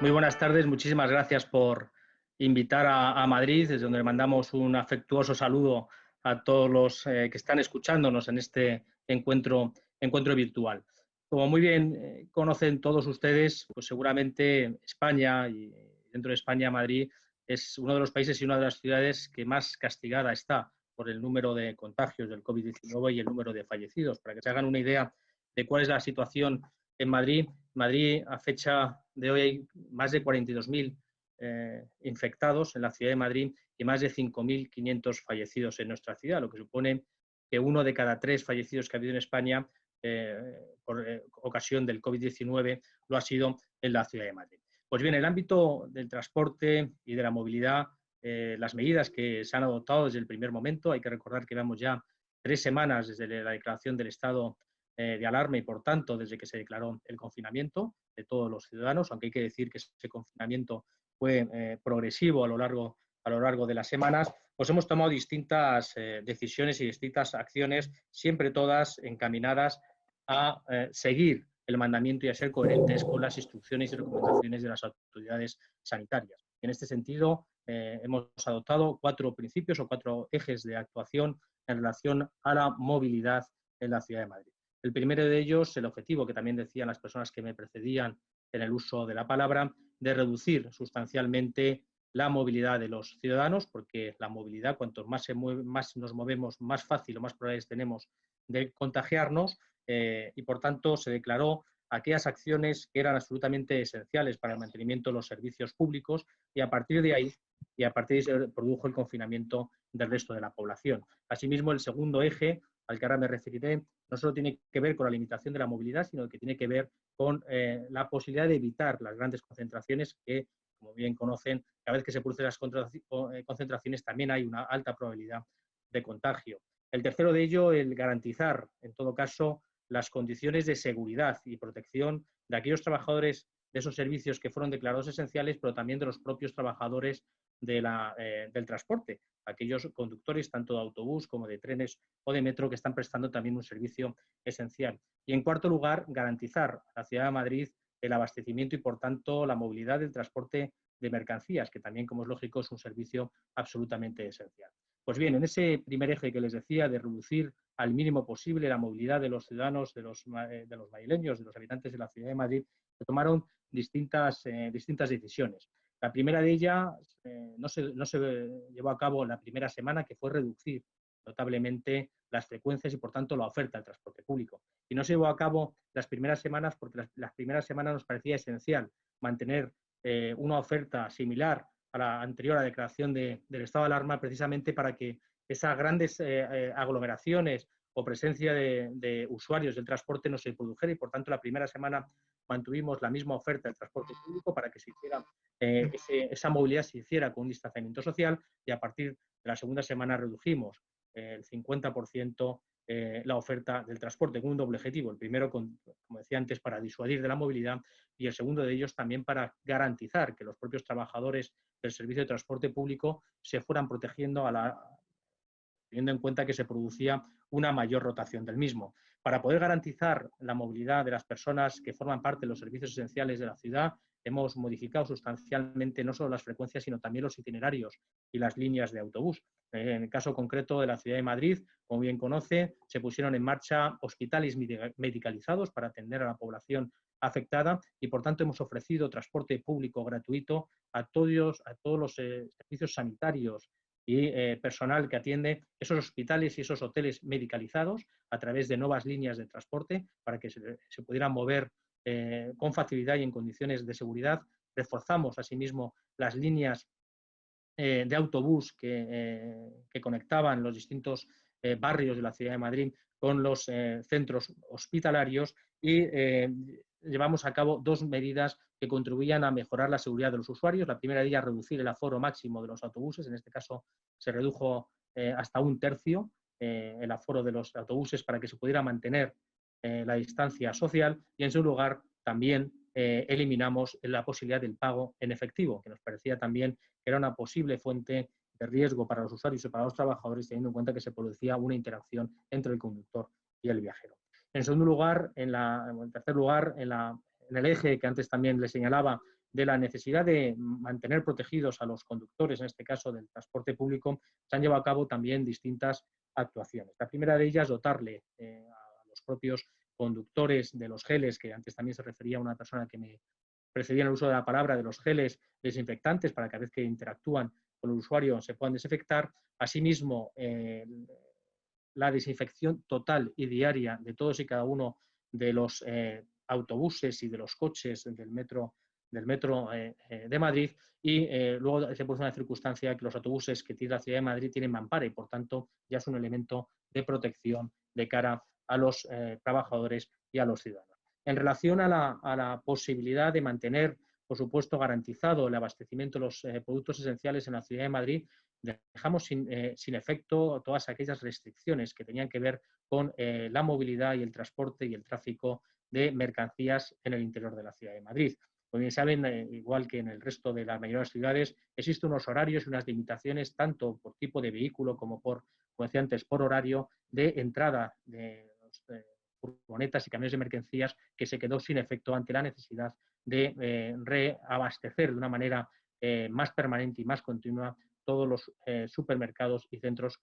Muy buenas tardes, muchísimas gracias por invitar a Madrid, desde donde le mandamos un afectuoso saludo a todos los que están escuchándonos en este encuentro virtual. Como muy bien conocen todos ustedes, pues seguramente España y dentro de España Madrid es uno de los países y una de las ciudades que más castigada está por el número de contagios del COVID-19 y el número de fallecidos. Para que se hagan una idea de cuál es la situación en Madrid, a fecha de hoy, hay más de 42.000 infectados en la ciudad de Madrid y más de 5.500 fallecidos en nuestra ciudad, lo que supone que uno de cada tres fallecidos que ha habido en España por ocasión del COVID-19 lo ha sido en la ciudad de Madrid. Pues bien, en el ámbito del transporte y de la movilidad, las medidas que se han adoptado desde el primer momento, hay que recordar que llevamos ya 3 semanas desde la declaración del estado de alarma y, por tanto, desde que se declaró el confinamiento de todos los ciudadanos, aunque hay que decir que ese confinamiento fue progresivo a lo largo de las semanas, pues hemos tomado distintas decisiones y distintas acciones, siempre todas encaminadas a seguir el mandamiento y a ser coherentes con las instrucciones y recomendaciones de las autoridades sanitarias. En este sentido, hemos adoptado 4 principios o 4 ejes de actuación en relación a la movilidad en la ciudad de Madrid. El primero de ellos, el objetivo que también decían las personas que me precedían en el uso de la palabra, de reducir sustancialmente la movilidad de los ciudadanos, porque la movilidad, cuanto más nos movemos, más fácil o más probabilidades tenemos de contagiarnos, y por tanto se declaró aquellas acciones que eran absolutamente esenciales para el mantenimiento de los servicios públicos y a partir de ahí se produjo el confinamiento del resto de la población. Asimismo, el segundo eje al que ahora me referiré no solo tiene que ver con la limitación de la movilidad, sino que tiene que ver con la posibilidad de evitar las grandes concentraciones que, como bien conocen, cada vez que se producen las concentraciones también hay una alta probabilidad de contagio. El tercero de ello, el garantizar, en todo caso, las condiciones de seguridad y protección de aquellos trabajadores de esos servicios que fueron declarados esenciales, pero también de los propios trabajadores del transporte, aquellos conductores tanto de autobús como de trenes o de metro que están prestando también un servicio esencial. Y en cuarto lugar, garantizar a la ciudad de Madrid el abastecimiento y, por tanto, la movilidad del transporte de mercancías, que también, como es lógico, es un servicio absolutamente esencial. Pues bien, en ese primer eje que les decía de reducir al mínimo posible la movilidad de los ciudadanos, de los madrileños, de los habitantes de la ciudad de Madrid, se tomaron distintas decisiones. La primera de ellas no se llevó a cabo la primera semana, que fue reducir notablemente las frecuencias y, por tanto, la oferta del transporte público. Y no se llevó a cabo las primeras semanas porque las primeras semanas nos parecía esencial mantener una oferta similar a la anterior a la declaración del estado de alarma, precisamente para que esas grandes aglomeraciones o presencia de usuarios del transporte no se produjera y, por tanto, la primera semana mantuvimos la misma oferta del transporte público para que se hiciera esa movilidad se hiciera con un distanciamiento social, y a partir de la segunda semana redujimos el 50% la oferta del transporte con un doble objetivo. El primero, como decía antes, para disuadir de la movilidad, y el segundo de ellos también para garantizar que los propios trabajadores del servicio de transporte público se fueran protegiendo teniendo en cuenta que se producía una mayor rotación del mismo. Para poder garantizar la movilidad de las personas que forman parte de los servicios esenciales de la ciudad, hemos modificado sustancialmente no solo las frecuencias, sino también los itinerarios y las líneas de autobús. En el caso concreto de la ciudad de Madrid, como bien conoce, se pusieron en marcha hospitales medicalizados para atender a la población afectada y, por tanto, hemos ofrecido transporte público gratuito a todos los servicios sanitarios y personal que atiende esos hospitales y esos hoteles medicalizados a través de nuevas líneas de transporte para que se pudieran mover con facilidad y en condiciones de seguridad. Reforzamos, asimismo, las líneas de autobús que conectaban los distintos barrios de la ciudad de Madrid con los centros hospitalarios y llevamos a cabo 2 medidas que contribuían a mejorar la seguridad de los usuarios. La primera de ellas, reducir el aforo máximo de los autobuses. En este caso, se redujo hasta 1/3 el aforo de los autobuses para que se pudiera mantener la distancia social. Y, en su lugar, también eliminamos la posibilidad del pago en efectivo, que nos parecía también que era una posible fuente de riesgo para los usuarios y para los trabajadores, teniendo en cuenta que se producía una interacción entre el conductor y el viajero. En segundo lugar, en tercer lugar, en el eje que antes también le señalaba de la necesidad de mantener protegidos a los conductores, en este caso del transporte público, se han llevado a cabo también distintas actuaciones. La primera de ellas, dotarle a los propios conductores de los geles, que antes también se refería a una persona que me precedía en el uso de la palabra, de los geles desinfectantes, para que cada vez que interactúan con el usuario se puedan desinfectar. Asimismo, la desinfección total y diaria de todos y cada uno de los autobuses y de los coches del metro de Madrid, y luego se puso una circunstancia que los autobuses que tiene la ciudad de Madrid tienen mampara y por tanto ya es un elemento de protección de cara a los trabajadores y a los ciudadanos. En relación a la posibilidad de mantener, por supuesto, garantizado el abastecimiento de los productos esenciales en la ciudad de Madrid, dejamos sin efecto todas aquellas restricciones que tenían que ver con la movilidad y el transporte y el tráfico de mercancías en el interior de la ciudad de Madrid. Como bien saben, igual que en el resto de la mayoría de las ciudades, existen unos horarios y unas limitaciones, tanto por tipo de vehículo como como decía antes, por horario de entrada de los furgonetas y camiones de mercancías, que se quedó sin efecto ante la necesidad de reabastecer de una manera más permanente y más continua todos los supermercados y centros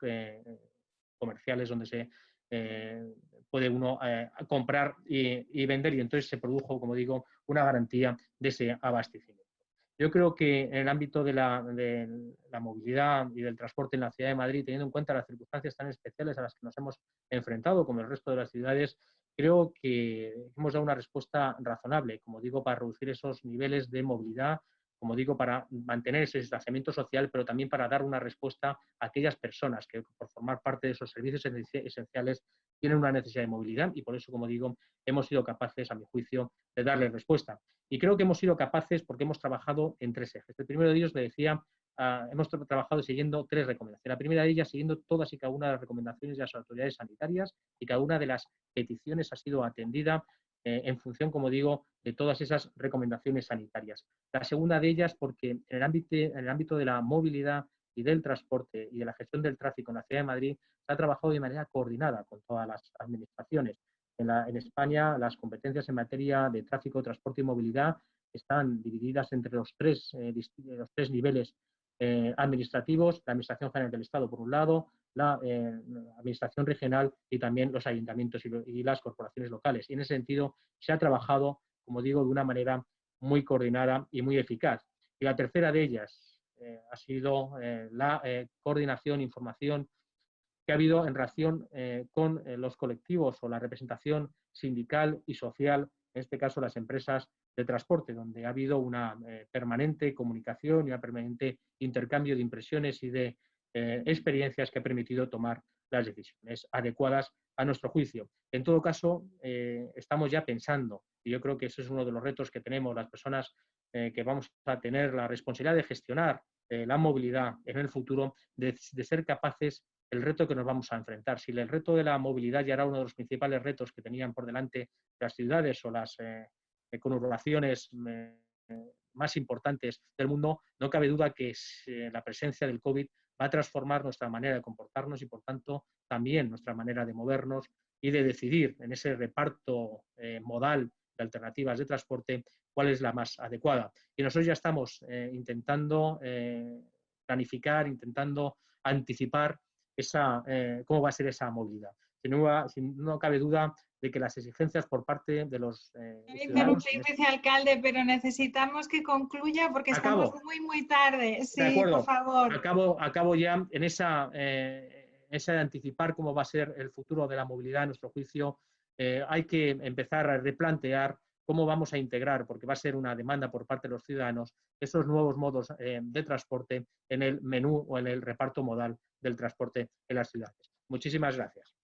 comerciales donde se puede uno comprar y vender, y entonces se produjo, como digo, una garantía de ese abastecimiento. Yo creo que en el ámbito de la movilidad y del transporte en la ciudad de Madrid, teniendo en cuenta las circunstancias tan especiales a las que nos hemos enfrentado, como el resto de las ciudades, creo que hemos dado una respuesta razonable, como digo, para reducir esos niveles de movilidad, como digo, para mantener ese distanciamiento social, pero también para dar una respuesta a aquellas personas que, por formar parte de esos servicios esenciales, tienen una necesidad de movilidad, y por eso, como digo, hemos sido capaces, a mi juicio, de darles respuesta. Y creo que hemos sido capaces porque hemos trabajado en tres ejes. El primero de ellos, le decía, hemos trabajado siguiendo tres recomendaciones. La primera de ellas, siguiendo todas y cada una de las recomendaciones de las autoridades sanitarias, y cada una de las peticiones ha sido atendida en función, como digo, de todas esas recomendaciones sanitarias. La segunda de ellas, porque en el ámbito de la movilidad y del transporte y de la gestión del tráfico en la ciudad de Madrid, se ha trabajado de manera coordinada con todas las administraciones. En España, las competencias en materia de tráfico, transporte y movilidad están divididas entre los tres niveles administrativos: la Administración General del Estado, por un lado, la Administración Regional y también los ayuntamientos y las corporaciones locales. Y en ese sentido se ha trabajado, como digo, de una manera muy coordinada y muy eficaz. Y la tercera de ellas ha sido la coordinación, información que ha habido en relación con los colectivos o la representación sindical y social, en este caso las empresas de transporte, donde ha habido una permanente comunicación y un permanente intercambio de impresiones y de experiencias que ha permitido tomar las decisiones adecuadas a nuestro juicio. En todo caso, estamos ya pensando, y yo creo que ese es uno de los retos que tenemos las personas que vamos a tener la responsabilidad de gestionar la movilidad en el futuro, de ser capaces el reto que nos vamos a enfrentar. Si el reto de la movilidad ya era uno de los principales retos que tenían por delante las ciudades o las conurbaciones más importantes del mundo, no cabe duda que la presencia del COVID va a transformar nuestra manera de comportarnos y, por tanto, también nuestra manera de movernos y de decidir en ese reparto modal de alternativas de transporte cuál es la más adecuada. Y nosotros ya estamos intentando planificar, intentando anticipar cómo va a ser esa movilidad. No cabe duda de que las exigencias por parte de los ciudadanos... Vicealcalde, pero necesitamos que concluya porque estamos muy tarde. Sí, de acuerdo. Por favor. Acabo ya en esa de anticipar cómo va a ser el futuro de la movilidad a nuestro juicio. Hay que empezar a replantear cómo vamos a integrar, porque va a ser una demanda por parte de los ciudadanos, esos nuevos modos de transporte en el menú o en el reparto modal del transporte en las ciudades. Muchísimas gracias.